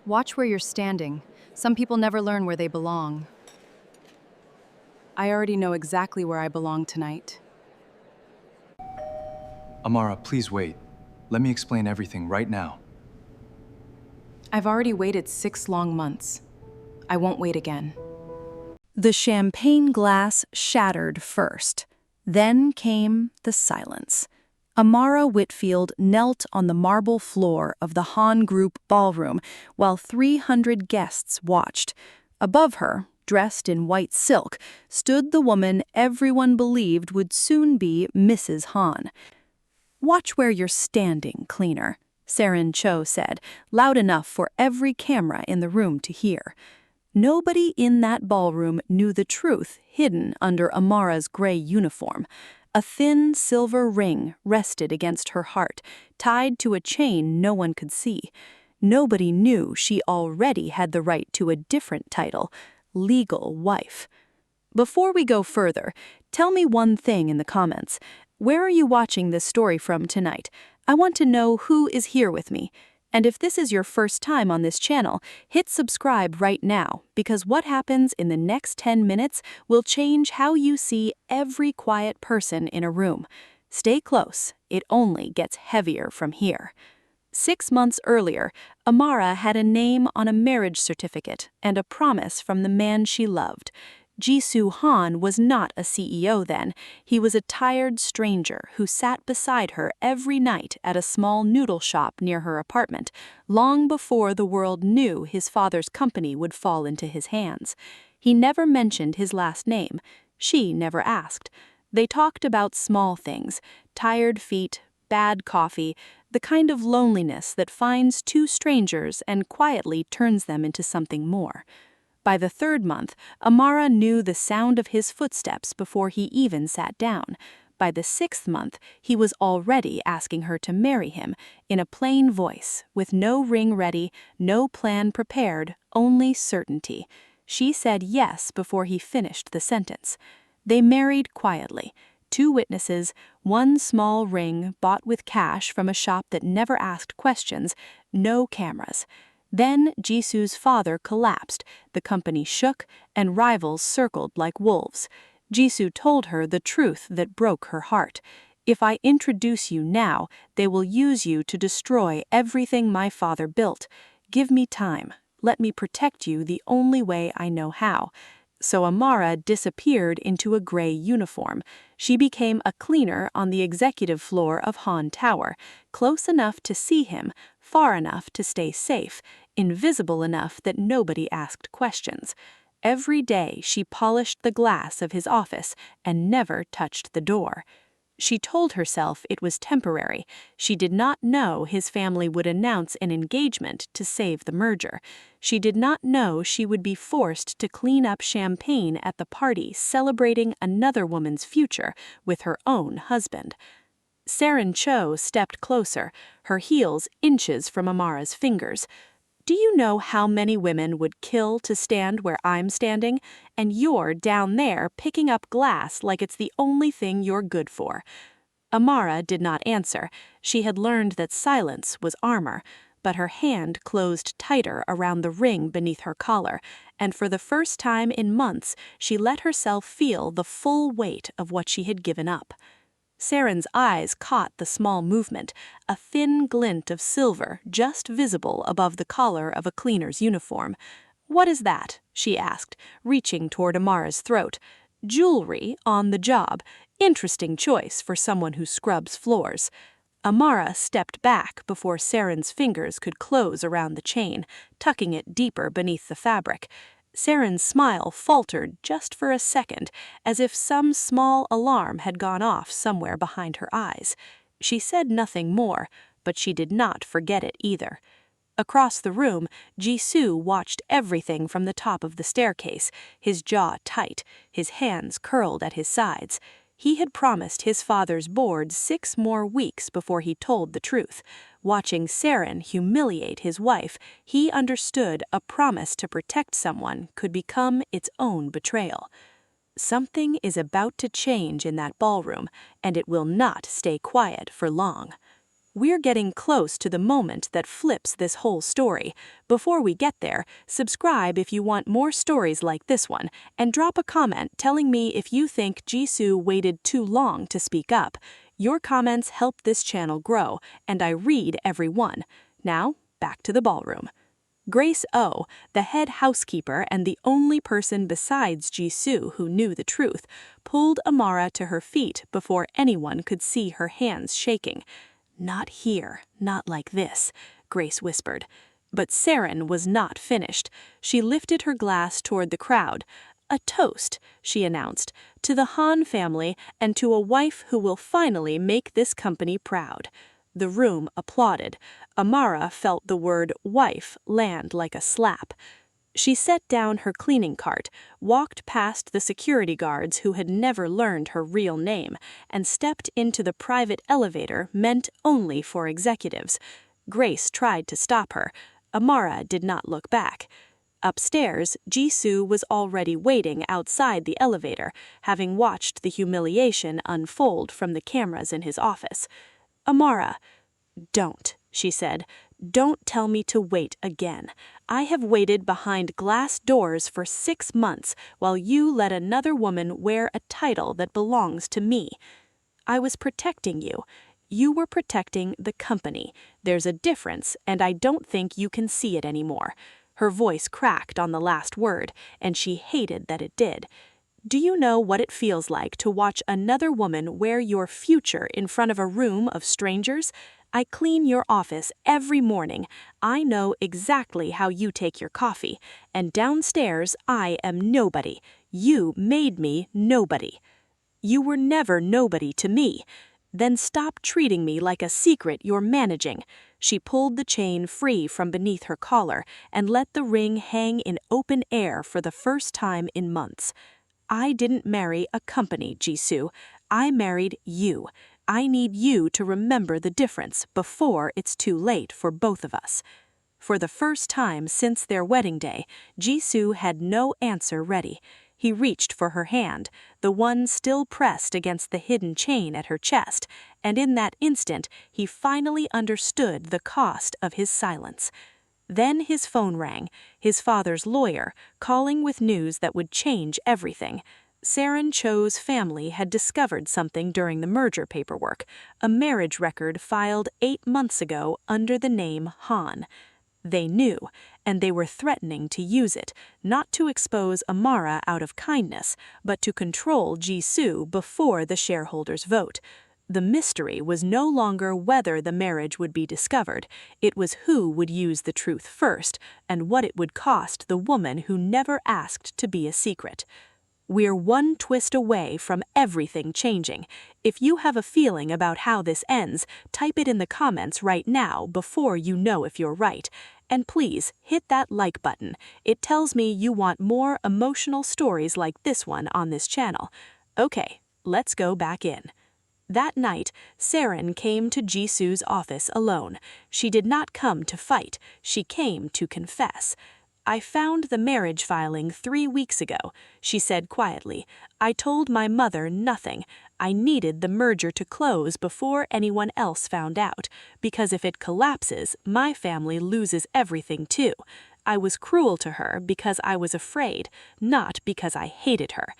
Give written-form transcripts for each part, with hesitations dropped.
Watch where you're standing. Some people never learn where they belong. I already know exactly where I belong tonight. Amara, please wait. Let me explain everything right now. I've already waited 6 long months. I won't wait again. The champagne glass shattered first. Then came the silence. Amara Whitfield knelt on the marble floor of the Han Group ballroom while 300 guests watched. Above her, dressed in white silk, stood the woman everyone believed would soon be Mrs. Han. "Watch where you're standing, cleaner," Saren Cho said, loud enough for every camera in the room to hear. Nobody in that ballroom knew the truth hidden under Amara's gray uniform. A thin silver ring rested against her heart, tied to a chain no one could see. Nobody knew she already had the right to a different title, legal wife. Before we go further, tell me one thing in the comments. Where are you watching this story from tonight? I want to know who is here with me. And if this is your first time on this channel, hit subscribe right now, because what happens in the next 10 minutes will change how you see every quiet person in a room. Stay close, it only gets heavier from here. 6 months earlier, Amara had a name on a marriage certificate and a promise from the man she loved. Jisoo Han was not a CEO then. He was a tired stranger who sat beside her every night at a small noodle shop near her apartment, long before the world knew his father's company would fall into his hands. He never mentioned his last name. She never asked. They talked about small things, tired feet, bad coffee, the kind of loneliness that finds two strangers and quietly turns them into something more. By the 3rd month, Amara knew the sound of his footsteps before he even sat down. By the 6th month, he was already asking her to marry him, in a plain voice, with no ring ready, no plan prepared, only certainty. She said yes before he finished the sentence. They married quietly. 2 witnesses, 1 small ring bought with cash from a shop that never asked questions, no cameras. Then Jisoo's father collapsed, the company shook, and rivals circled like wolves. Jisoo told her the truth that broke her heart. "If I introduce you now, they will use you to destroy everything my father built. Give me time. Let me protect you the only way I know how." So Amara disappeared into a gray uniform. She became a cleaner on the executive floor of Han Tower, close enough to see him, far enough to stay safe, invisible enough that nobody asked questions. Every day she polished the glass of his office and never touched the door. She told herself it was temporary. She did not know his family would announce an engagement to save the merger. She did not know she would be forced to clean up champagne at the party celebrating another woman's future with her own husband. Saren Cho stepped closer, her heels inches from Amara's fingers. "Do you know how many women would kill to stand where I'm standing? And you're down there picking up glass like it's the only thing you're good for." Amara did not answer. She had learned that silence was armor, but her hand closed tighter around the ring beneath her collar, and for the first time in months she let herself feel the full weight of what she had given up. Saren's eyes caught the small movement, a thin glint of silver just visible above the collar of a cleaner's uniform. "What is that?" she asked, reaching toward Amara's throat. "Jewelry on the job. Interesting choice for someone who scrubs floors." Amara stepped back before Saren's fingers could close around the chain, tucking it deeper beneath the fabric. Saren's smile faltered just for a second, as if some small alarm had gone off somewhere behind her eyes. She said nothing more, but she did not forget it either. Across the room, Jisoo watched everything from the top of the staircase, his jaw tight, his hands curled at his sides. He had promised his father's board 6 more weeks before he told the truth. Watching Saren humiliate his wife, he understood a promise to protect someone could become its own betrayal. Something is about to change in that ballroom, and it will not stay quiet for long. We're getting close to the moment that flips this whole story. Before we get there, subscribe if you want more stories like this one, and drop a comment telling me if you think Jisoo waited too long to speak up. Your comments help this channel grow, and I read every one. Now, back to the ballroom. Grace O, the head housekeeper and the only person besides Jisoo who knew the truth, pulled Amara to her feet before anyone could see her hands shaking. "Not here, not like this," Grace whispered. But Saren was not finished. She lifted her glass toward the crowd. "A toast," she announced, "to the Han family and to a wife who will finally make this company proud." The room applauded. Amara felt the word wife land like a slap. She set down her cleaning cart, walked past the security guards who had never learned her real name, and stepped into the private elevator meant only for executives. Grace tried to stop her. Amara did not look back. Upstairs, Jisoo was already waiting outside the elevator, having watched the humiliation unfold from the cameras in his office. "Amara." "Don't," she said. "Don't tell me to wait again. I have waited behind glass doors for 6 months while you let another woman wear a title that belongs to me. I was protecting you. You were protecting the company. There's a difference, and I don't think you can see it anymore." Her voice cracked on the last word, and she hated that it did. "Do you know what it feels like to watch another woman wear your future in front of a room of strangers? I clean your office every morning. I know exactly how you take your coffee. And downstairs, I am nobody. You made me nobody." "You were never nobody to me." "Then stop treating me like a secret you're managing." She pulled the chain free from beneath her collar and let the ring hang in open air for the first time in months. "I didn't marry a company, Jisoo. I married you. I need you to remember the difference before it's too late for both of us." For the first time since their wedding day, Jisoo had no answer ready. He reached for her hand, the one still pressed against the hidden chain at her chest, and in that instant he finally understood the cost of his silence. Then his phone rang, his father's lawyer, calling with news that would change everything. Saren Cho's family had discovered something during the merger paperwork, a marriage record filed 8 months ago under the name Han. They knew, and they were threatening to use it, not to expose Amara out of kindness, but to control Jisoo before the shareholders' vote. The mystery was no longer whether the marriage would be discovered, it was who would use the truth first, and what it would cost the woman who never asked to be a secret. We're one twist away from everything changing. If you have a feeling about how this ends, type it in the comments right now before you know if you're right. And please, hit that like button. It tells me you want more emotional stories like this one on this channel. Okay, let's go back in. That night, Saren came to Jisoo's office alone. She did not come to fight, she came to confess. "I found the marriage filing 3 weeks ago," she said quietly. "I told my mother nothing. I needed the merger to close before anyone else found out, because if it collapses, my family loses everything too. I was cruel to her because I was afraid, not because I hated her."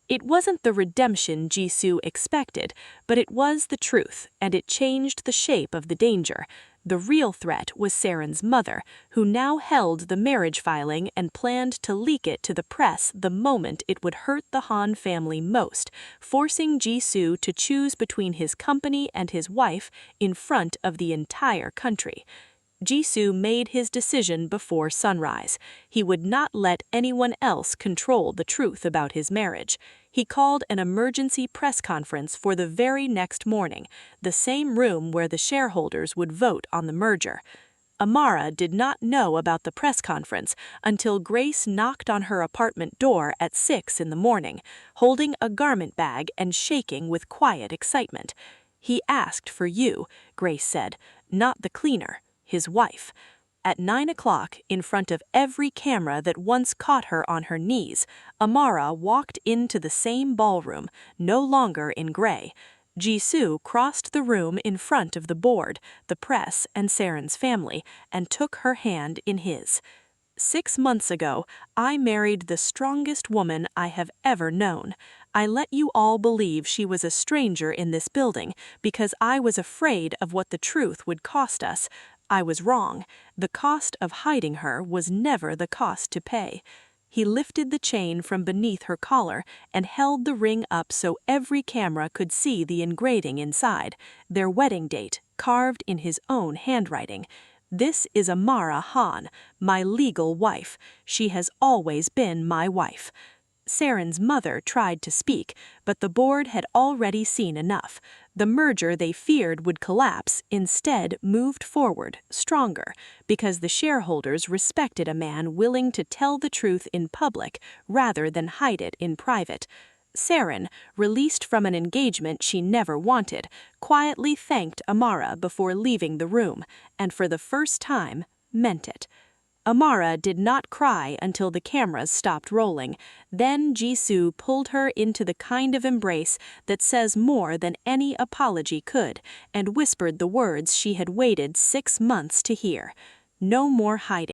It wasn't the redemption Jisoo expected, but it was the truth, and it changed the shape of the danger. The real threat was Saren's mother, who now held the marriage filing and planned to leak it to the press the moment it would hurt the Han family most, forcing Jisoo to choose between his company and his wife in front of the entire country. Jisoo made his decision before sunrise. He would not let anyone else control the truth about his marriage. He called an emergency press conference for the very next morning, the same room where the shareholders would vote on the merger. Amara did not know about the press conference until Grace knocked on her apartment door at 6 in the morning, holding a garment bag and shaking with quiet excitement. "He asked for you," Grace said, "not the cleaner. His wife." At 9 o'clock, in front of every camera that once caught her on her knees, Amara walked into the same ballroom, no longer in gray. Jisoo crossed the room in front of the board, the press, and Saren's family, and took her hand in his. 6 months ago, I married the strongest woman I have ever known. I let you all believe she was a stranger in this building because I was afraid of what the truth would cost us. I was wrong. The cost of hiding her was never the cost to pay. He lifted the chain from beneath her collar and held the ring up so every camera could see the engraving inside, their wedding date, carved in his own handwriting. This is Amara Han, my legal wife. She has always been my wife. Saren's mother tried to speak, but the board had already seen enough. The merger they feared would collapse instead moved forward, stronger, because the shareholders respected a man willing to tell the truth in public rather than hide it in private. Saren, released from an engagement she never wanted, quietly thanked Amara before leaving the room, and for the first time, meant it. Amara did not cry until the cameras stopped rolling. Then Jisoo pulled her into the kind of embrace that says more than any apology could, and whispered the words she had waited 6 months to hear. No more hiding.